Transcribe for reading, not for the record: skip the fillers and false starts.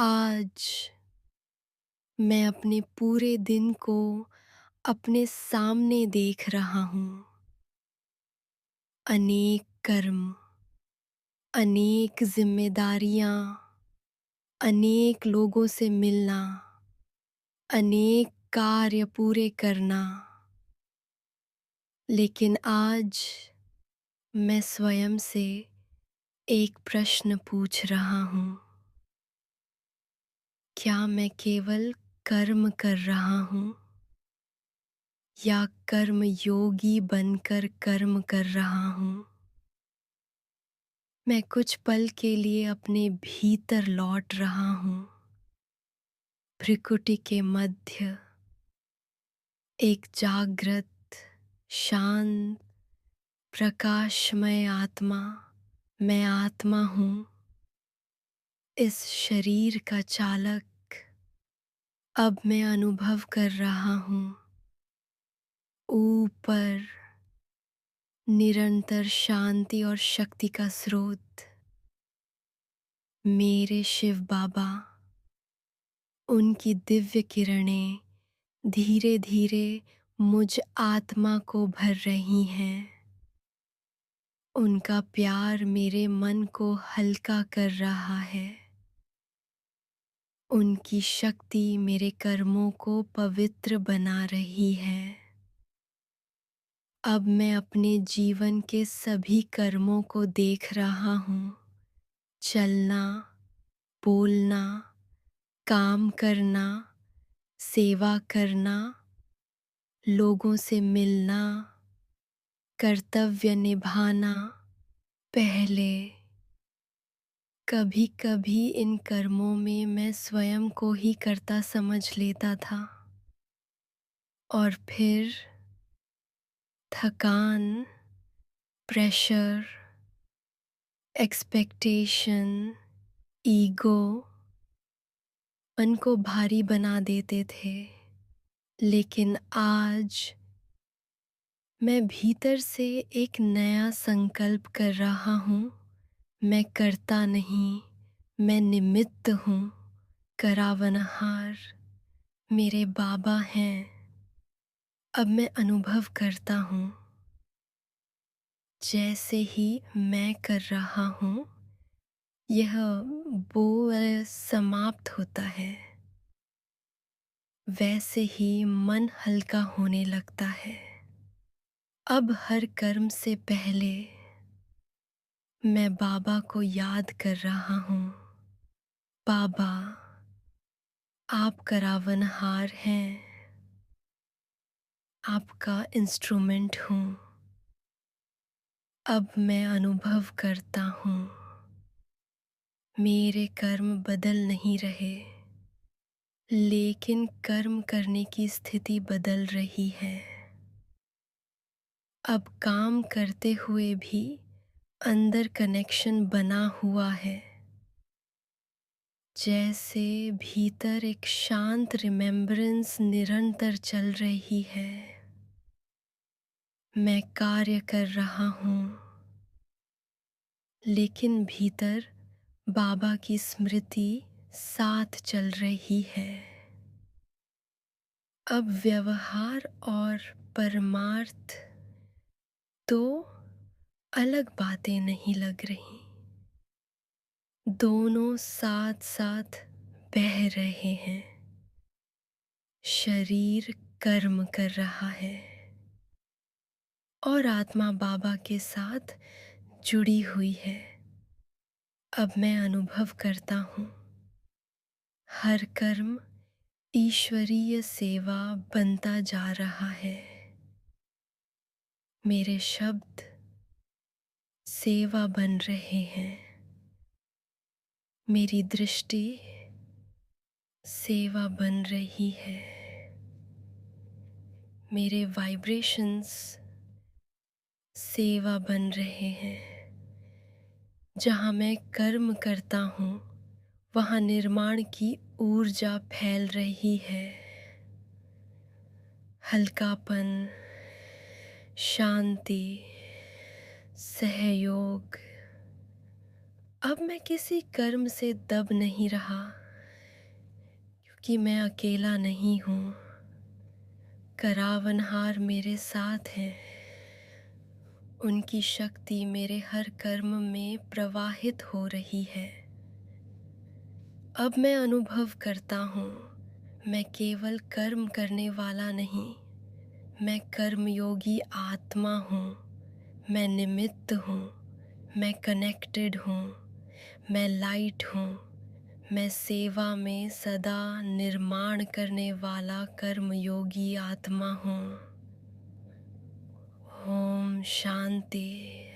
आज मैं अपने पूरे दिन को अपने सामने देख रहा हूँ। अनेक कर्म, अनेक जिम्मेदारियाँ, अनेक लोगों से मिलना, अनेक कार्य पूरे करना। लेकिन आज मैं स्वयं से एक प्रश्न पूछ रहा हूँ। क्या मैं केवल कर्म कर रहा हूँ या कर्म योगी बनकर कर्म कर रहा हूँ? मैं कुछ पल के लिए अपने भीतर लौट रहा हूँ। भ्रिकुटी के मध्य एक जागृत, शांत, प्रकाशमय आत्मा, मैं आत्मा हूँ। इस शरीर का चालक अब मैं अनुभव कर रहा हूँ। ऊपर निरंतर शांति और शक्ति का स्रोत मेरे शिव बाबा, उनकी दिव्य किरणें धीरे धीरे मुझ आत्मा को भर रही हैं। उनका प्यार मेरे मन को हल्का कर रहा है। उनकी शक्ति मेरे कर्मों को पवित्र बना रही है। अब मैं अपने जीवन के सभी कर्मों को देख रहा हूँ। चलना, बोलना, काम करना, सेवा करना, लोगों से मिलना, कर्तव्य निभाना। पहले कभी कभी इन कर्मों में मैं स्वयं को ही कर्ता समझ लेता था और फिर थकान, प्रेशर, एक्सपेक्टेशन, ईगो मन को भारी बना देते थे। लेकिन आज मैं भीतर से एक नया संकल्प कर रहा हूँ। मैं करता नहीं, मैं निमित्त हूँ। करावनहार मेरे बाबा हैं। अब मैं अनुभव करता हूँ, जैसे ही मैं कर रहा हूँ यह बोल समाप्त होता है, वैसे ही मन हल्का होने लगता है। अब हर कर्म से पहले मैं बाबा को याद कर रहा हूँ। बाबा, आप करावनहार हैं। आपका इंस्ट्रूमेंट हूँ। अब मैं अनुभव करता हूँ, मेरे कर्म बदल नहीं रहे, लेकिन कर्म करने की स्थिति बदल रही है। अब काम करते हुए भी अंदर कनेक्शन बना हुआ है। जैसे भीतर एक शांत रिमेम्बरेंस निरंतर चल रही है। मैं कार्य कर रहा हूँ, लेकिन भीतर बाबा की स्मृति साथ चल रही है। अब व्यवहार और परमार्थ दो अलग बातें नहीं लग रही, दोनों साथ साथ बह रहे हैं। शरीर कर्म कर रहा है और आत्मा बाबा के साथ जुड़ी हुई है। अब मैं अनुभव करता हूँ, हर कर्म ईश्वरीय सेवा बनता जा रहा है। मेरे शब्द सेवा बन रहे हैं। मेरी दृष्टि सेवा बन रही है। मेरे वाइब्रेशंस सेवा बन रहे हैं। जहाँ मैं कर्म करता हूँ वहाँ निर्माण की ऊर्जा फैल रही है। हल्कापन, शांति, सहयोग। अब मैं किसी कर्म से दब नहीं रहा, कि मैं अकेला नहीं हूँ। करावनहार मेरे साथ हैं। उनकी शक्ति मेरे हर कर्म में प्रवाहित हो रही है। अब मैं अनुभव करता हूँ, मैं केवल कर्म करने वाला नहीं, मैं कर्मयोगी आत्मा हूँ। मैं निमित्त हूँ, मैं कनेक्टेड हूँ, मैं लाइट हूँ। मैं सेवा में सदा निर्माण करने वाला कर्मयोगी आत्मा हूँ। ओम शांति।